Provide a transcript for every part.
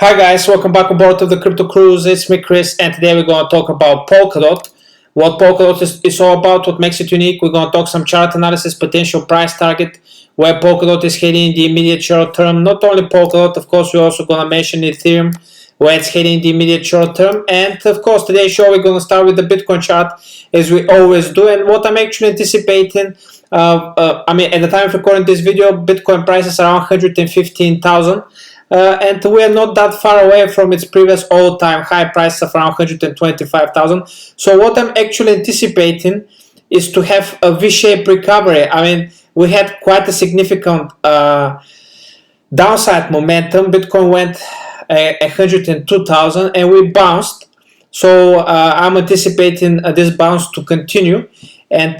Hi guys, welcome back on board of the Crypto Cruise. It's me Chris, and today we're going to talk about Polkadot. What Polkadot is all about, what makes it unique. We're going to talk some chart analysis, potential price target, where Polkadot is heading in the immediate short term. Not only Polkadot, of course, we're also going to mention Ethereum, where it's heading in the immediate short term. And of course, today's show we're going to start with the Bitcoin chart, as we always do. And what I'm actually anticipating, at the time of recording this video, Bitcoin prices are around 115,000. And we are not that far away from its previous all-time high price of around 125,000. So what I'm actually anticipating is to have a V-shaped recovery. We had quite a significant downside momentum. Bitcoin went 102,000 and we bounced. So I'm anticipating this bounce to continue. And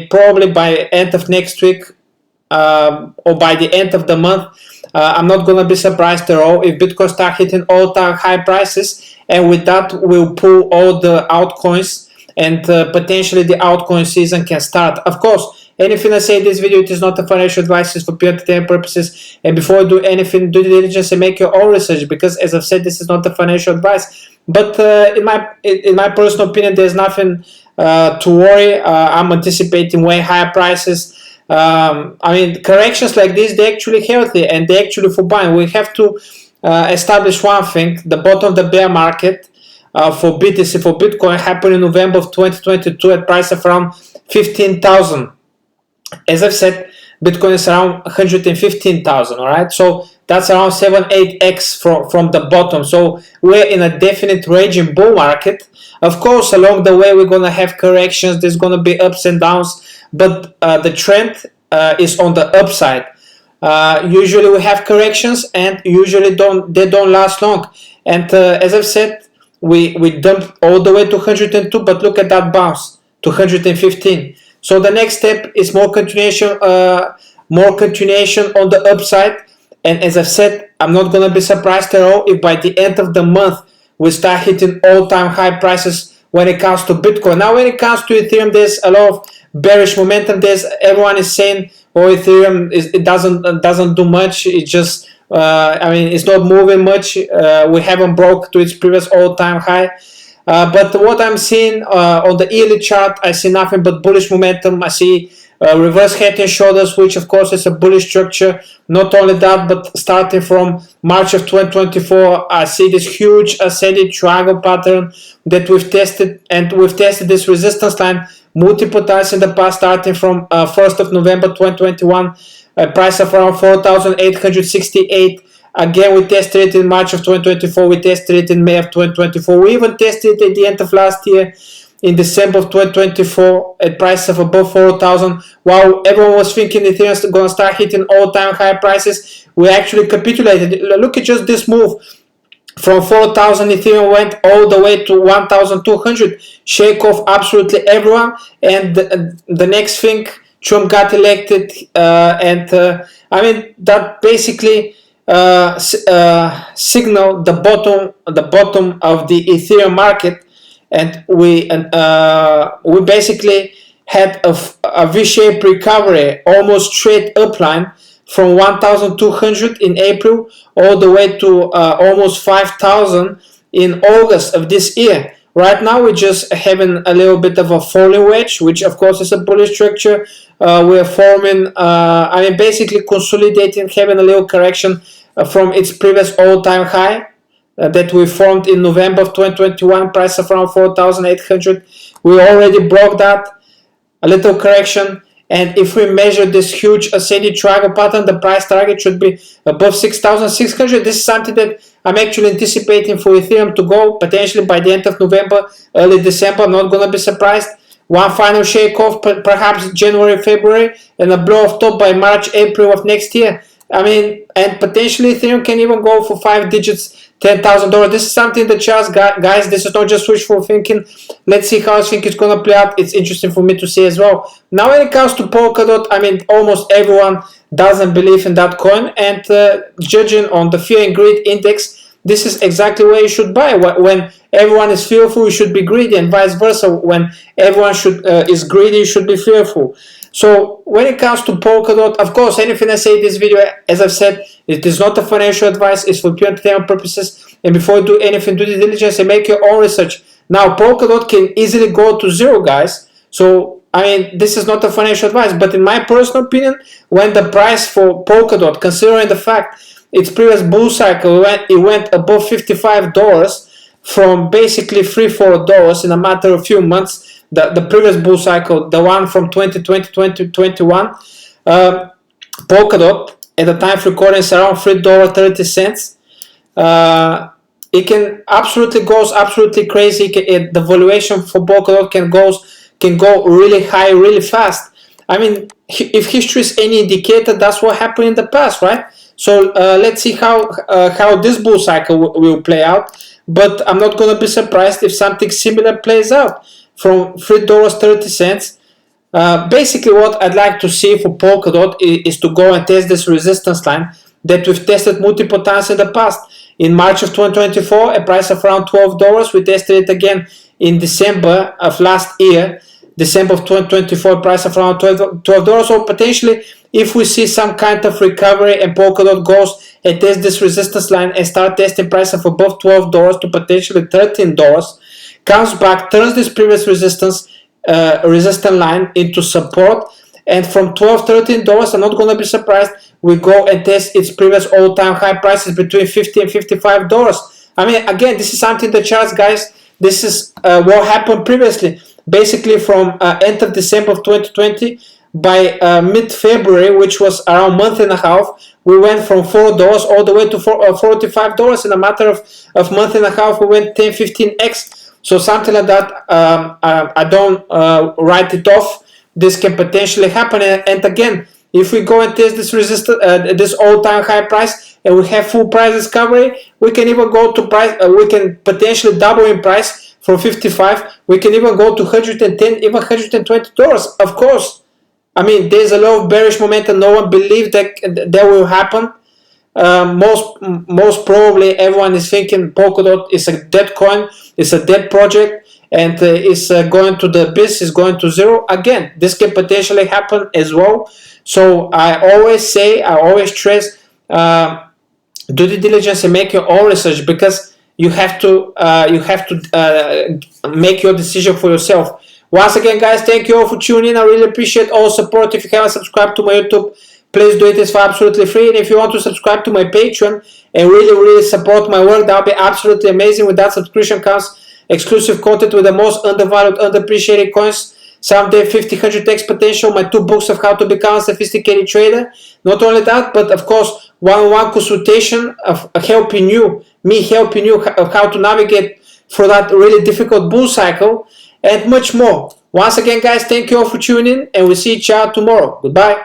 probably by end of next week or by the end of the month, I'm not going to be surprised at all if Bitcoin start hitting all-time high prices, and with that we'll pull all the altcoins, and potentially the altcoin season can start. Of course, anything I say in this video, it is not a financial advice, it's for pure entertainment purposes, and before you do anything, do the diligence and make your own research, because as I've said, this is not a financial advice. But in my personal opinion, there's nothing to worry. I'm anticipating way higher prices. Corrections like this, they're actually healthy and they're actually for buying. We have to establish one thing: the bottom of the bear market for BTC, for Bitcoin, happened in November of 2022 at price of around 15,000. As I've said, Bitcoin is around 115,000. All right, so that's around 7-8x from the bottom. So we're in a definite raging bull market. Of course, along the way we're gonna have corrections. There's gonna be ups and downs. But the trend is on the upside. Usually we have corrections, and usually they don't last long. And as I've said, we dumped all the way to 102, but look at that bounce to 115. So the next step is more continuation on the upside. And as I've said, I'm not gonna be surprised at all if by the end of the month we start hitting all-time high prices when it comes to Bitcoin. Now, when it comes to Ethereum, there's a lot of bearish momentum. Everyone is saying, "Oh, Ethereum it doesn't do much. It just it's not moving much. We haven't broke to its previous all-time high." But what I'm seeing on the yearly chart, I see nothing but bullish momentum. I see reverse head and shoulders, which of course is a bullish structure. Not only that, but starting from March of 2024, I see this huge ascending triangle pattern that we've tested, and we've tested this resistance line multiple times in the past, starting from 1st of November 2021, a price of around 4,868. Again, we tested it in March of 2024, we tested it in May of 2024, we even tested it at the end of last year in December of 2024 at price of above 4,000. While everyone was thinking Ethereum is going to start hitting all-time high prices, we actually capitulated. Look at just this move. From 4,000, Ethereum went all the way to 1,200. Shake off absolutely everyone. And the next thing, Trump got elected. That basically signaled the bottom of the Ethereum market. And we basically had a V-shaped recovery, almost straight upline, from 1,200 in April all the way to almost 5,000 in August of this year. Right now we're just having a little bit of a falling wedge, which of course is a bullish structure. We're forming, basically consolidating, having a little correction from its previous all-time high that we formed in November of 2021, price of around 4,800. We already broke that, a little correction. And if we measure this huge ascending triangle pattern, the price target should be above 6,600. This is something that I'm actually anticipating for Ethereum to go potentially by the end of November, early December. I'm not going to be surprised. One final shake off, perhaps January, February, and a blow off top by March, April of next year. And potentially Ethereum can even go for 5 digits, $10,000. This is something that charts, guys. This is not just wishful thinking. Let's see how I think it's going to play out. It's interesting for me to see as well. Now, when it comes to Polkadot, almost everyone doesn't believe in that coin. And judging on the fear and greed index, this is exactly where you should buy. When everyone is fearful, you should be greedy, and vice versa. When everyone is greedy, you should be fearful. So when it comes to Polkadot, of course, anything I say in this video, as I've said, it is not a financial advice, it's for pure entertainment purposes. And before you do anything, do due diligence and make your own research. Now, Polkadot can easily go to zero, guys. So, I mean, this is not a financial advice, but in my personal opinion, when the price for Polkadot, considering the fact its previous bull cycle, it went above $55 from basically $3-4 in a matter of few months. The previous bull cycle, the one from 2020 to 2021, Polkadot at the time of recording is around $3.30. It can goes absolutely crazy. The valuation for Polkadot can go really high, really fast. I mean, if history is any indicator, that's what happened in the past, right? So let's see how this bull cycle will play out. But I'm not going to be surprised if something similar plays out from $3.30. Basically, what I'd like to see for Polkadot is to go and test this resistance line that we've tested multiple times in the past. In March of 2024, a price of around $12. We tested it again in December of last year. December of 2024, price of around $12. So potentially, if we see some kind of recovery and Polkadot goes and tests this resistance line and start testing price of above $12 to potentially $13, comes back, turns this previous resistance line into support, and from $12-13, I'm not going to be surprised we go and test its previous all-time high prices between $50 and $55. I mean, again, this is something the charts, guys. This is what happened previously. Basically, from end of December of 2020, by mid-February, which was around a month and a half, we went from $4 all the way to $45. In a matter of month and a half, we went 10-15x. So something like that, I don't write it off. This can potentially happen. And again, if we go and test this this all-time high price, and we have full price discovery, we can even go to price. We can potentially double in price from 55. We can even go to 110, even $120. Of course, I mean, there's a lot of bearish momentum. No one believes that will happen. Most probably, everyone is thinking Polkadot is a dead coin, it's a dead project, and it's going to the abyss, is going to zero. Again, this can potentially happen as well. So I always stress, do the diligence and make your own research, because you have to make your decision for yourself. Once again, guys, thank you all for tuning in. I really appreciate all support. If you haven't subscribed to my YouTube, please do it. It's for absolutely free. And if you want to subscribe to my Patreon and really support my work, that would be absolutely amazing. With that subscription comes exclusive content with the most undervalued, underappreciated coins. Someday 50, 100x potential. My 2 books of how to become a sophisticated trader. Not only that, but of course, one-on-one consultation of helping you how to navigate through that really difficult bull cycle, and much more. Once again, guys, thank you all for tuning in, and we'll see each other tomorrow. Goodbye.